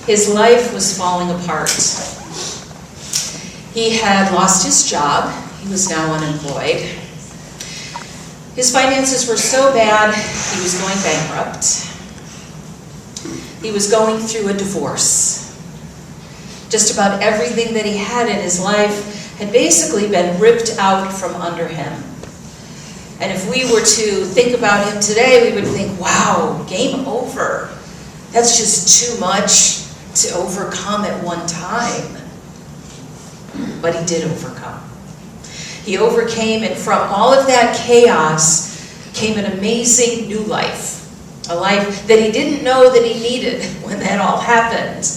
His life was falling apart. He had lost his job. He was now unemployed. His finances were so bad, he was going bankrupt. He was going through a divorce. Just about everything that he had in his life had basically been ripped out from under him. And if we were to think about him today, we would think, wow, game over. That's just too much to overcome at one time. But he did overcome. He overcame, and from all of that chaos came an amazing new life. A life that he didn't know that he needed when that all happened.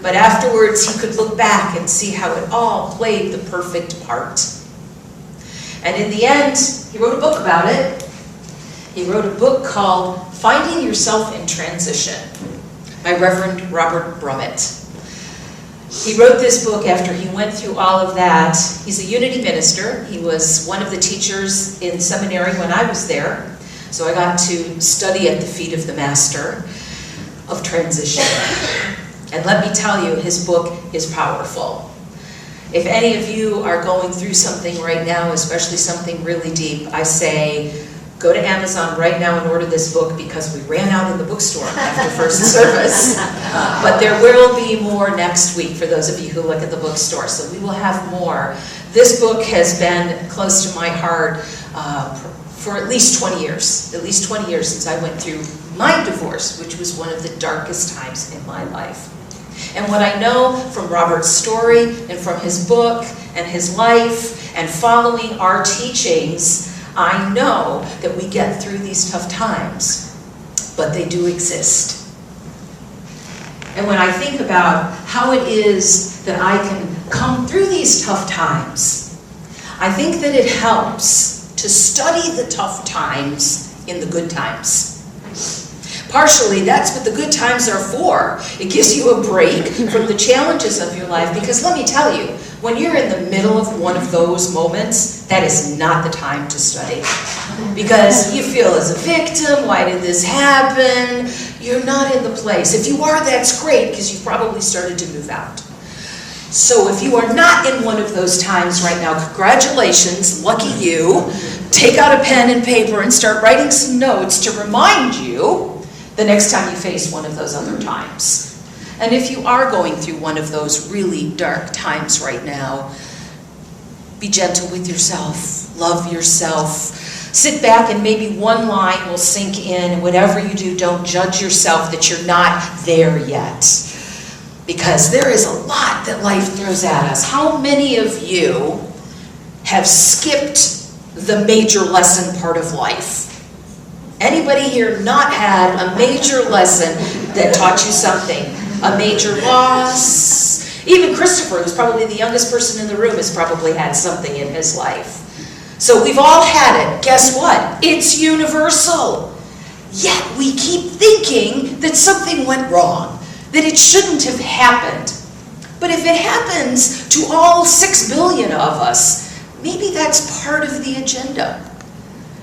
But afterwards, he could look back and see how it all played the perfect part. And in the end, he wrote a book about it. He wrote a book called Finding Yourself in Transition by Reverend Robert Brummett. He wrote this book after he went through all of that. He's a Unity minister. He was one of the teachers in seminary when I was there. So I got to study at the feet of the master of transition. And let me tell you, his book is powerful. If any of you are going through something right now, especially something really deep, I say, go to Amazon right now and order this book because we ran out in the bookstore after first service. But there will be more next week for those of you who look at the bookstore, so we will have more. This book has been close to my heart for at least 20 years since I went through my divorce, which was one of the darkest times in my life. And what I know from Robert's story and from his book and his life and following our teachings, I know that we get through these tough times, but they do exist. And when I think about how it is that I can come through these tough times, I think that it helps to study the tough times in the good times. Partially, that's what the good times are for. It gives you a break from the challenges of your life, because let me tell you, when you're in the middle of one of those moments, that is not the time to study. Because you feel as a victim, why did this happen? You're not in the place. If you are, that's great, because you've probably started to move out. So if you are not in one of those times right now, congratulations, lucky you. Take out a pen and paper and start writing some notes to remind you the next time you face one of those other times. And if you are going through one of those really dark times right now, be gentle with yourself, love yourself, sit back and maybe one line will sink in, and whatever you do, don't judge yourself that you're not there yet. Because there is a lot that life throws at us. How many of you have skipped the major lesson part of life? Anybody here not had a major lesson that taught you something? A major loss? Even Christopher, who's probably the youngest person in the room, has probably had something in his life. So we've all had it. Guess what? It's universal. Yet we keep thinking that something went wrong, that it shouldn't have happened. But if it happens to all 6 billion of us, maybe that's part of the agenda.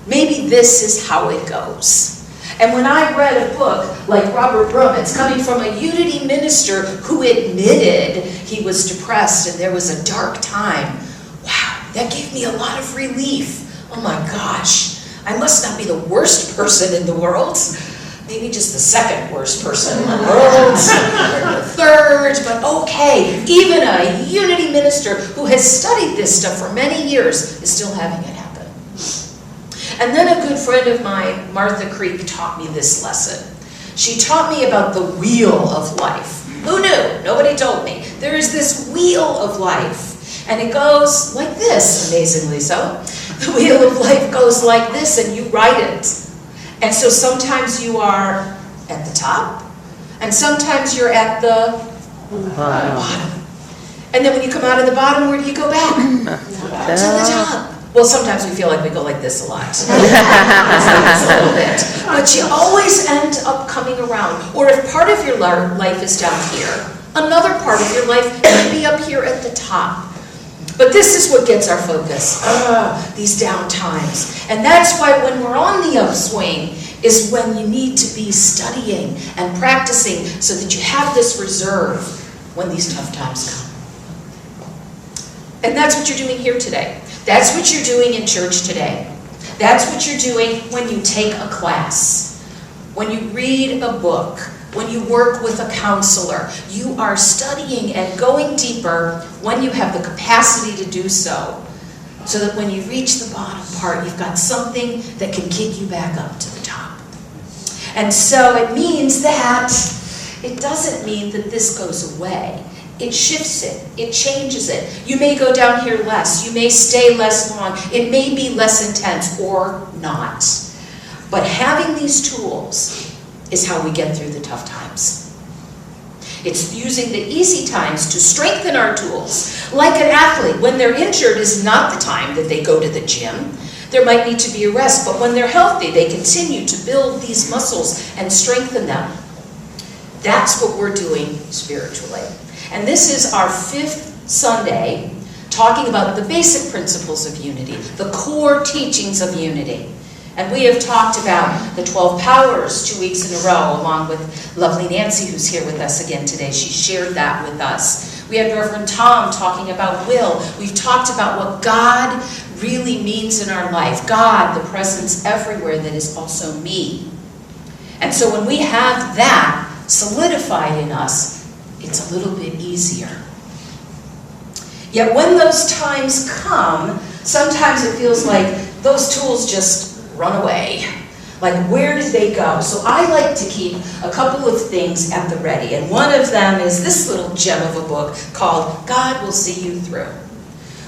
Maybe this is how it goes. And when I read a book like Robert Brummett's, coming from a Unity minister who admitted he was depressed and there was a dark time, wow, that gave me a lot of relief. Oh my gosh, I must not be the worst person in the world. Maybe just the second worst person in the world, or the third, but okay. Even a Unity minister who has studied this stuff for many years is still having it happen. And then a good friend of mine, Martha Creek, taught me this lesson. She taught me about the wheel of life. Who knew? Nobody told me. There is this wheel of life, and it goes like this, amazingly so. The wheel of life goes like this, and you ride it. And so sometimes you are at the top, and sometimes you're at the bottom. And then when you come out of the bottom, where do you go back? To the top. Well, sometimes we feel like we go like this a lot. A little bit. But you always end up coming around. Or if part of your life is down here, another part of your life may be up here at the top. But this is what gets our focus, these down times. And that's why when we're on the upswing, is when you need to be studying and practicing so that you have this reserve when these tough times come. And that's what you're doing here today. That's what you're doing in church today. That's what you're doing when you take a class, when you read a book, when you work with a counselor. You are studying and going deeper when you have the capacity to do so that when you reach the bottom part, you've got something that can kick you back up to the top. And so it means that it doesn't mean that this goes away. It shifts it. It changes it. You may go down here less. You may stay less long. It may be less intense or not. But having these tools is how we get through the tough times. It's using the easy times to strengthen our tools. Like an athlete, when they're injured is not the time that they go to the gym. There might need to be a rest, but when they're healthy, they continue to build these muscles and strengthen them. That's what we're doing spiritually. And this is our 5th Sunday talking about the basic principles of unity, the core teachings of unity. And we have talked about the 12 powers 2 weeks in a row, along with lovely Nancy, who's here with us again today. She shared that with us. We had Reverend Tom talking about will. We've talked about what God really means in our life. God, the presence everywhere that is also me. And so when we have that solidified in us, it's a little bit easier. Yet when those times come, sometimes it feels like those tools just run away. Like, where did they go? So I like to keep a couple of things at the ready. And one of them is this little gem of a book called God Will See You Through.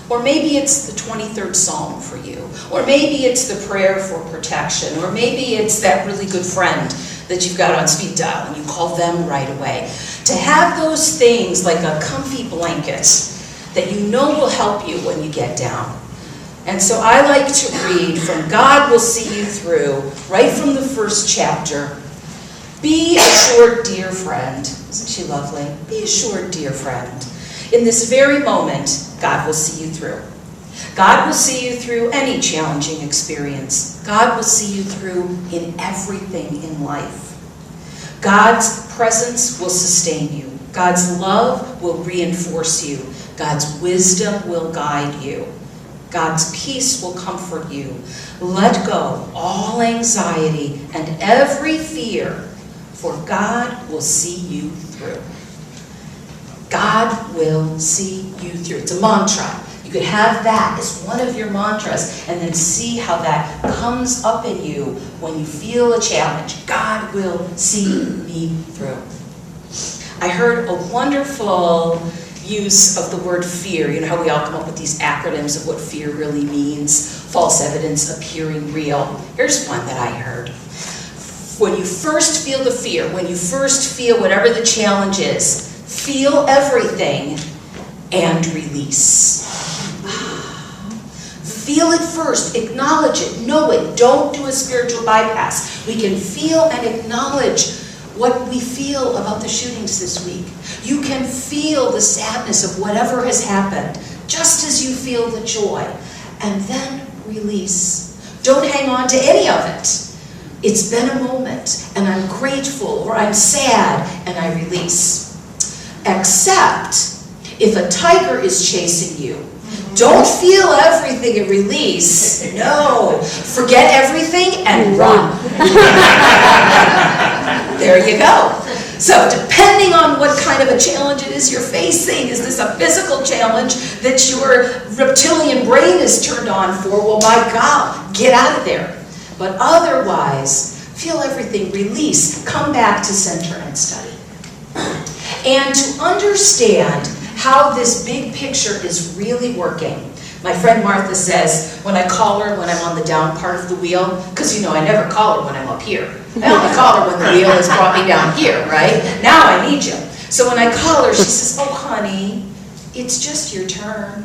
Or maybe it's the 23rd Psalm for you. Or maybe it's the prayer for protection. Or maybe it's that really good friend that you've got on speed dial and you call them right away. To have those things like a comfy blanket that you know will help you when you get down. And so I like to read from God Will See You Through, right from the first chapter. Be assured, dear friend. Isn't she lovely? Be assured, dear friend. In this very moment, God will see you through. God will see you through any challenging experience. God will see you through in everything in life. God's presence will sustain you. God's love will reinforce you. God's wisdom will guide you. God's peace will comfort you. Let go all anxiety and every fear, for God will see you through. God will see you through. It's a mantra. You could have that as one of your mantras and then see how that comes up in you when you feel a challenge. God will see me through. I heard a wonderful use of the word fear. You know how we all come up with these acronyms of what fear really means. False evidence appearing real. Here's one that I heard. When you first feel the fear, when you first feel whatever the challenge is, feel everything and release. Feel it first, acknowledge it, know it. Don't do a spiritual bypass. We can feel and acknowledge what we feel about the shootings this week. You can feel the sadness of whatever has happened, just as you feel the joy, and then release. Don't hang on to any of it. It's been a moment, and I'm grateful, or I'm sad, and I release. Except if a tiger is chasing you, don't feel everything and release. No, forget everything and run. There you go. So depending on what kind of a challenge it is you're facing, is this a physical challenge that your reptilian brain is turned on for? Well, my God, get out of there. But otherwise, feel everything, release, come back to center and study. And to understand how this big picture is really working. My friend Martha says, when I call her when I'm on the down part of the wheel, because you know I never call her when I'm up here. I only call her when the wheel is brought me down here, right? Now I need you. So when I call her, she says, oh honey, it's just your turn.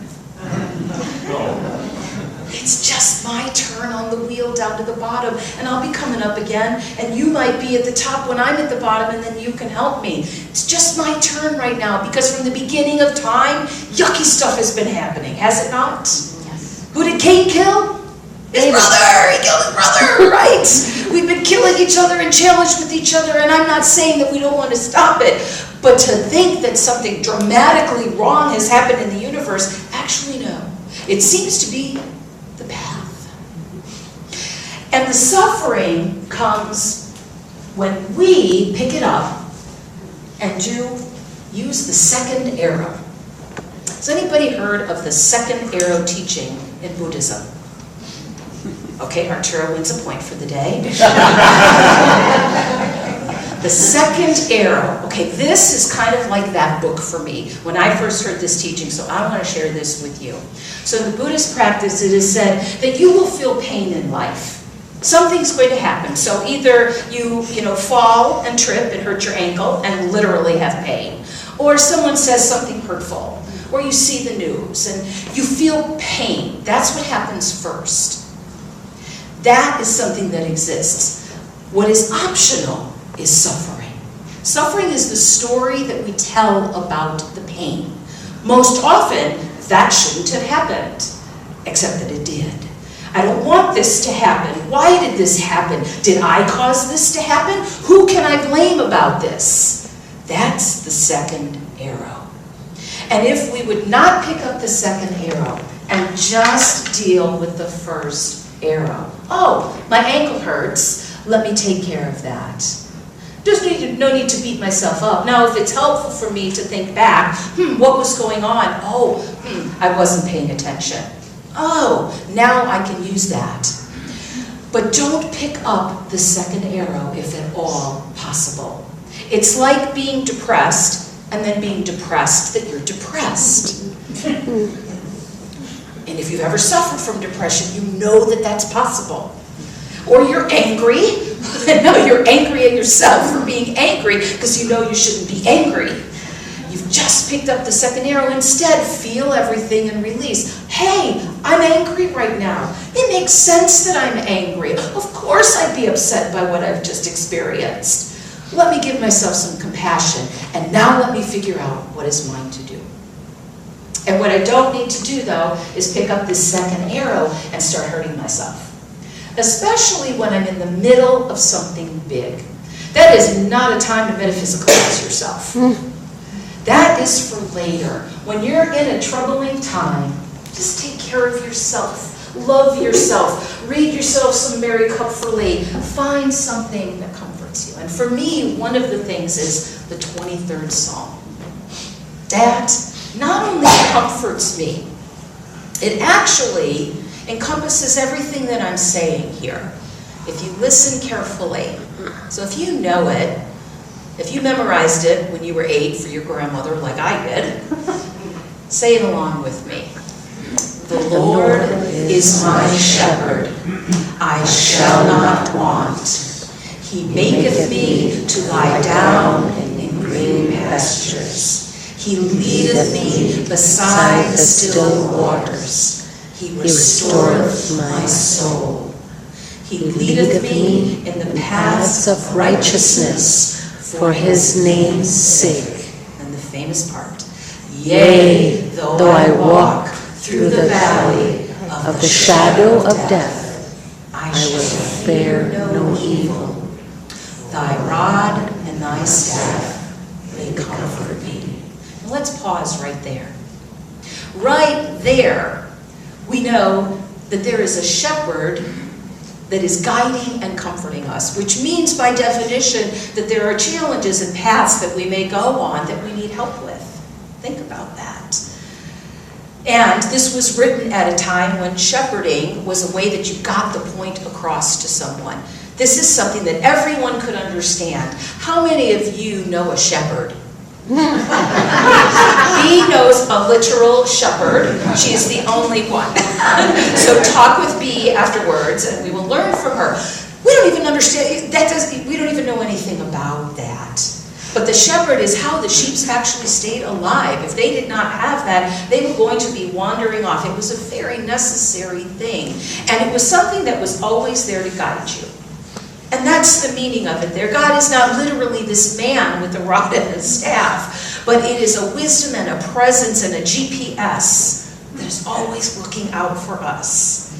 It's just my turn on the wheel down to the bottom, and I'll be coming up again, and you might be at the top when I'm at the bottom, and then you can help me. It's just my turn right now, because from the beginning of time, yucky stuff has been happening, has it not? Yes. Who did Cain kill? His brother, he killed his brother, right? We've been killing each other and challenged with each other, and I'm not saying that we don't want to stop it, but to think that something dramatically wrong has happened in the universe, actually no. It seems to be the path. And the suffering comes when we pick it up and use the second arrow. Has anybody heard of the second arrow teaching in Buddhism? Okay, Arturo wins a point for the day. The second arrow. Okay, this is kind of like that book for me when I first heard this teaching, so I want to share this with you. So in the Buddhist practice, it is said that you will feel pain in life. Something's going to happen. So either you fall and trip and hurt your ankle and literally have pain, or someone says something hurtful, or you see the news and you feel pain. That's what happens first. That is something that exists. What is optional is suffering. Suffering is the story that we tell about the pain. Most often, that shouldn't have happened, except that it did. I don't want this to happen. Why did this happen? Did I cause this to happen? Who can I blame about this? That's the second arrow. And if we would not pick up the second arrow and just deal with the first arrow. Oh, my ankle hurts. Let me take care of that. There's no need to beat myself up. Now, if it's helpful for me to think back, what was going on? Oh, I wasn't paying attention. Oh, now I can use that. But don't pick up the second arrow if at all possible. It's like being depressed and then being depressed that you're depressed. And if you've ever suffered from depression, you know that that's possible. Or you're angry. No, you're angry at yourself for being angry because you know you shouldn't be angry. You've just picked up the second arrow. Instead, feel everything and release. Hey, I'm angry right now. It makes sense that I'm angry. Of course I'd be upset by what I've just experienced. Let me give myself some compassion, and now let me figure out what is mine to do. And what I don't need to do, though, is pick up this second arrow and start hurting myself. Especially when I'm in the middle of something big. That is not a time to metaphysicalize yourself. That is for later. When you're in a troubling time, just take care of yourself. Love yourself. Read yourself some Mary Kupferle. Find something that comforts you. And for me, one of the things is the 23rd Psalm. That not only comforts me, it actually encompasses everything that I'm saying here. If you listen carefully. So if you know it, if you memorized it when you were 8 for your grandmother like I did, say it along with me. The Lord is my shepherd, I shall not want. He maketh me to lie down in green pastures. He leadeth me beside the still waters. He restoreth my soul. He leadeth me in the paths of righteousness for his name's sake. And the famous part. Yea, though I walk through the valley of the shadow of death, I will fear no evil. Thy rod and thy staff, they comfort me. Now let's pause right there. Right there, we know that there is a shepherd that is guiding and comforting us, which means by definition that there are challenges and paths that we may go on that we need help with. Think about that. And this was written at a time when shepherding was a way that you got the point across to someone. This is something that everyone could understand. How many of you know a shepherd? Bee knows a literal shepherd. She is the only one. So talk with Bee afterwards and we will learn from her. We don't even understand, we don't even know anything about that. But the shepherd is how the sheep actually stayed alive. If they did not have that, they were going to be wandering off. It was a very necessary thing. And it was something that was always there to guide you. And that's the meaning of it there. God is not literally this man with a rod and a staff, but it is a wisdom and a presence and a GPS that is always looking out for us.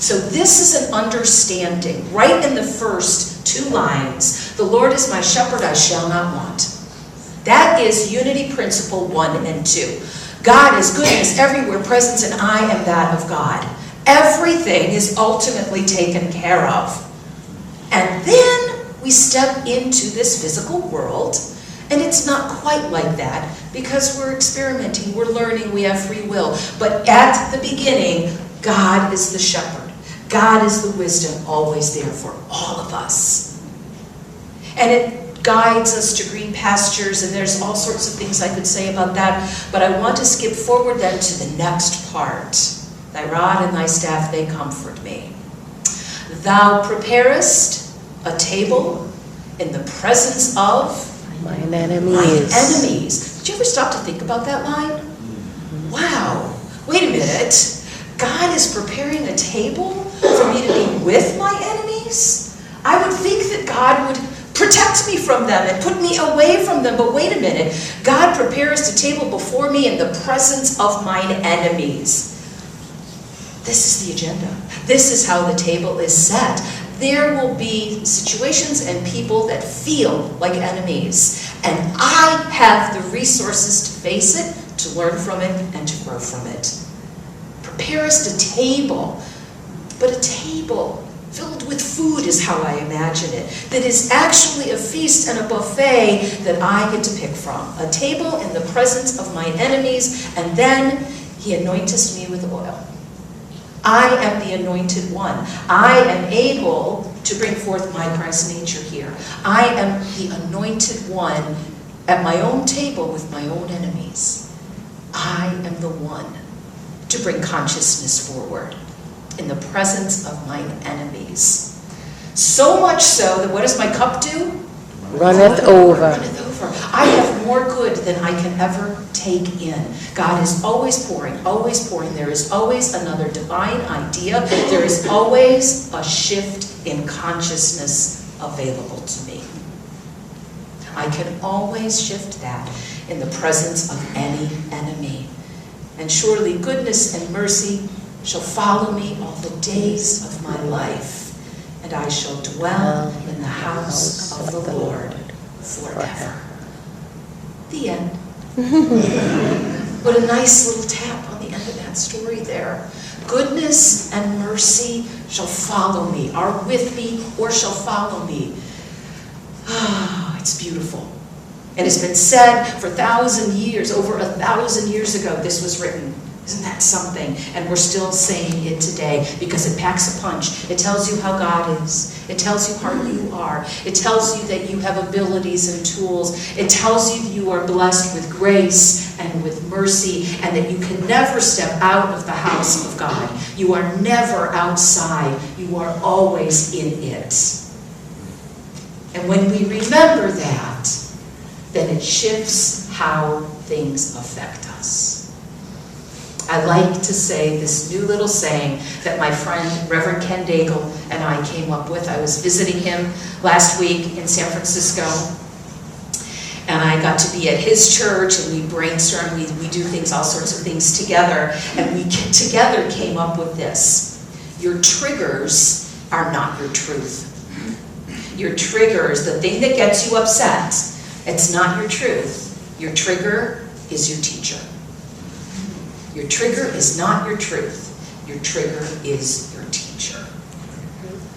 So this is an understanding, right in the first 2 lines. The Lord is my shepherd, I shall not want. That is unity principle 1 and 2. God is goodness everywhere, presence, and I am that of God. Everything is ultimately taken care of. And then we step into this physical world, and it's not quite like that because we're experimenting, we're learning, we have free will. But at the beginning, God is the shepherd. God is the wisdom always there for all of us. And it guides us to green pastures, and there's all sorts of things I could say about that. But I want to skip forward then to the next part. Thy rod and thy staff, they comfort me. Thou preparest a table in the presence of mine enemies. My enemies. Did you ever stop to think about that line? Wow. Wait a minute. God is preparing a table for me to be with my enemies? I would think that God would protect me from them and put me away from them. But wait a minute. God prepares a table before me in the presence of mine enemies. This is the agenda. This is how the table is set. There will be situations and people that feel like enemies. And I have the resources to face it, to learn from it, and to grow from it. Prepare us a table. But a table filled with food is how I imagine it. That is actually a feast and a buffet that I get to pick from. A table in the presence of my enemies, and then he anointeth me with oil. I am the anointed one. I am able to bring forth my Christ nature here. I am the anointed one at my own table with my own enemies. I am the one to bring consciousness forward in the presence of mine enemies. So much so that what does my cup do? Runneth over. Runneth over. I have more good than I can ever take in. God is always pouring, always pouring. There is always another divine idea. There is always a shift in consciousness available to me. I can always shift that in the presence of any enemy. And surely goodness and mercy shall follow me all the days of my life, and I shall dwell in the house of the Lord forever. The end. What a nice little tap on the end of that story there. Goodness and mercy shall follow me, are with me, or shall follow me. Ah, it's beautiful. And it's been said for 1,000 years, over 1,000 years ago, this was written. Isn't that something? And we're still saying it today because it packs a punch. It tells you how God is. It tells you how you are. It tells you that you have abilities and tools. It tells you you are blessed with grace and with mercy, and that you can never step out of the house of God. You are never outside. You are always in it. And when we remember that, then it shifts how things affect us. I like to say this new little saying that my friend Reverend Ken Daigle and I came up with. I was visiting him last week in San Francisco, and I got to be at his church, and we brainstorm, we do things, all sorts of things together, and we together came up with this. Your triggers are not your truth. Your triggers, the thing that gets you upset, it's not your truth. Your trigger is your teacher. Your trigger is not your truth. Your trigger is your teacher.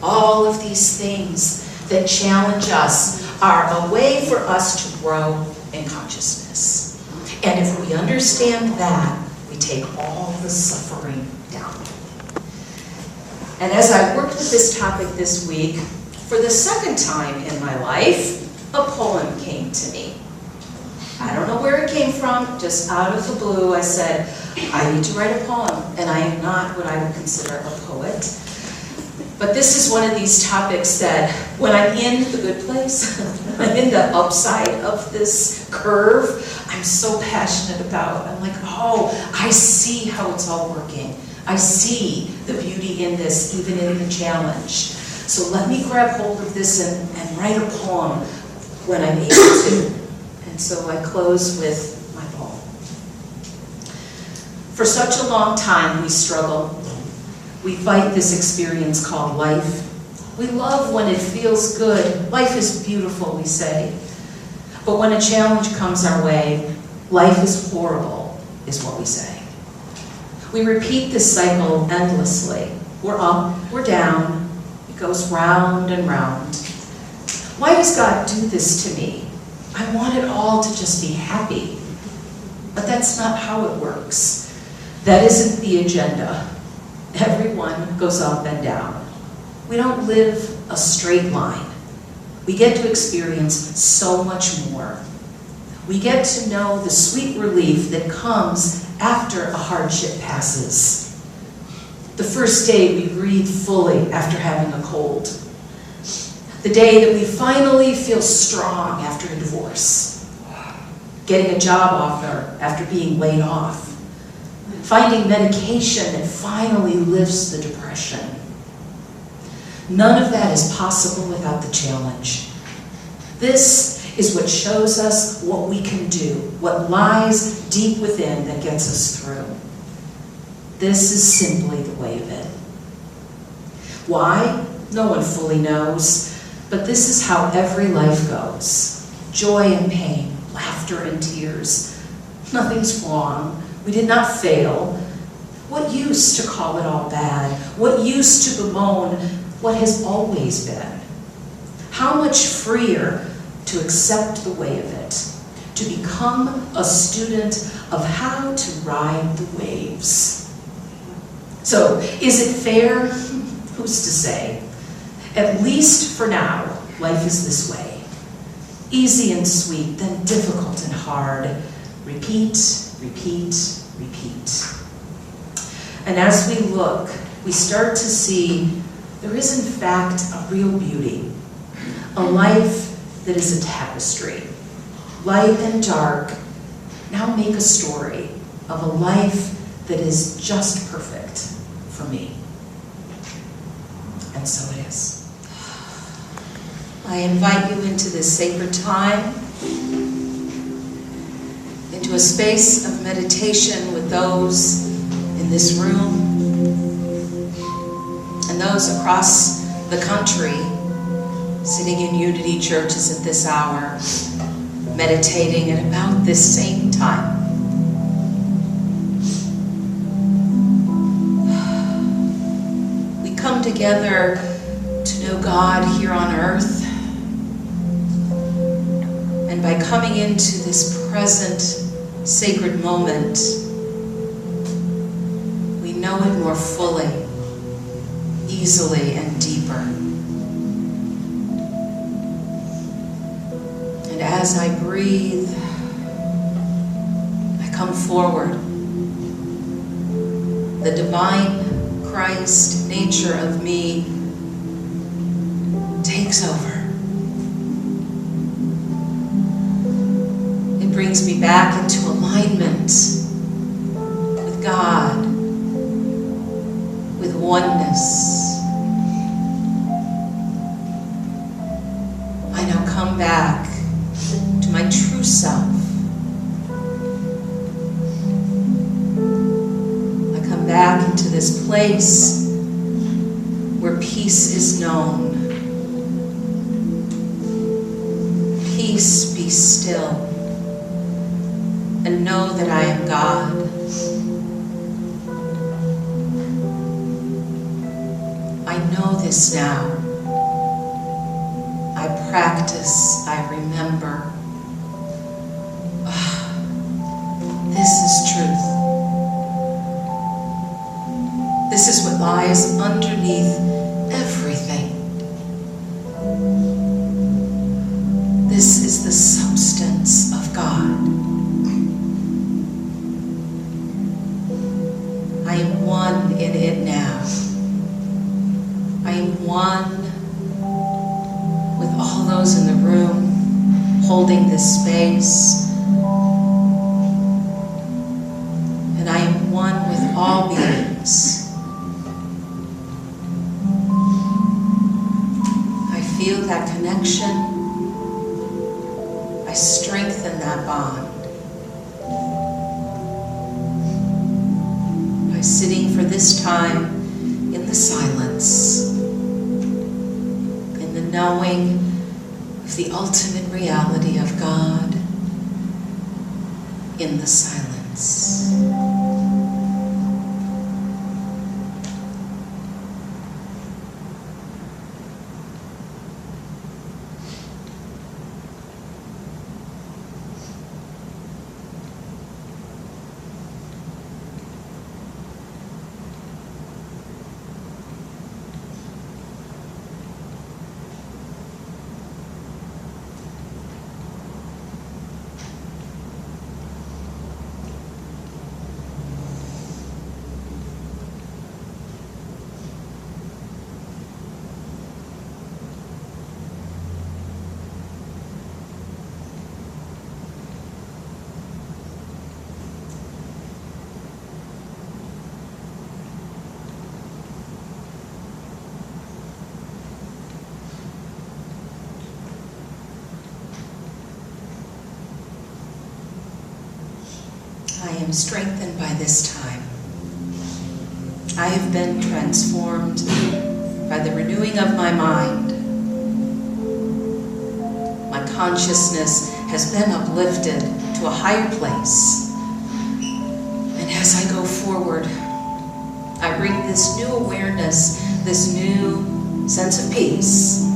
All of these things that challenge us are a way for us to grow in consciousness. And if we understand that, we take all the suffering down. And as I worked with this topic this week, for the second time in my life, a poem came to me. I don't know where it came from, just out of the blue. I said, I need to write a poem, and I am not what I would consider a poet. But this is one of these topics that when I'm in the good place, I'm in the upside of this curve, I'm so passionate about. I'm like, oh, I see how it's all working. I see the beauty in this, even in the challenge. So let me grab hold of this and write a poem when I'm able to. And so I close with my poem. For such a long time we struggle We fight this experience called life. We love when it feels good. Life is beautiful, we say. But when a challenge comes our way, life is horrible, is what we say. We repeat this cycle endlessly. We're up, we're down. It goes round and round. Why does God do this to me? I want it all to just be happy. But that's not how it works. That isn't the agenda. Everyone goes up and down. We don't live a straight line. We get to experience so much more. We get to know the sweet relief that comes after a hardship passes. The first day we breathe fully after having a cold. The day that we finally feel strong after a divorce. Getting a job offer after being laid off. Finding medication that finally lifts the depression. None of that is possible without the challenge. This is what shows us what we can do, what lies deep within that gets us through. This is simply the way of it. Why? No one fully knows, but this is how every life goes. Joy and pain, laughter and tears. Nothing's wrong. We did not fail. What use to call it all bad? What use to bemoan what has always been? How much freer to accept the way of it, to become a student of how to ride the waves. So, is it fair? Who's to say? At least for now, life is this way. Easy and sweet, then difficult and hard. Repeat, repeat, repeat. And as we look, we start to see there is in fact a real beauty, a life that is a tapestry. Light and dark now make a story of a life that is just perfect for me. And so it is. I invite you into this sacred time, into a space of meditation with those in this room and those across the country sitting in Unity churches at this hour, meditating at about this same time. We come together to know God here on earth, and by coming into this present sacred moment, we know it more fully, easily, and deeper. And as I breathe, I come forward. The divine Christ nature of me takes over. It brings me back into alignment with God, with oneness. I now come back to my true self. I come back into this place where peace is known. Peace, be still, and know that I am God. I know this now. I practice, I remember. This is truth. This is what lies underneath everything. This is the substance of God. I am one in it now. I am one with all those in the room holding this space. And I am one with all beings. I feel that connection. I strengthen that bond by sitting for this time in the silence, in the knowing of the ultimate reality of God in the silence. I am strengthened by this time. I have been transformed by the renewing of my mind. My consciousness has been uplifted to a higher place. And as I go forward, I bring this new awareness, this new sense of peace,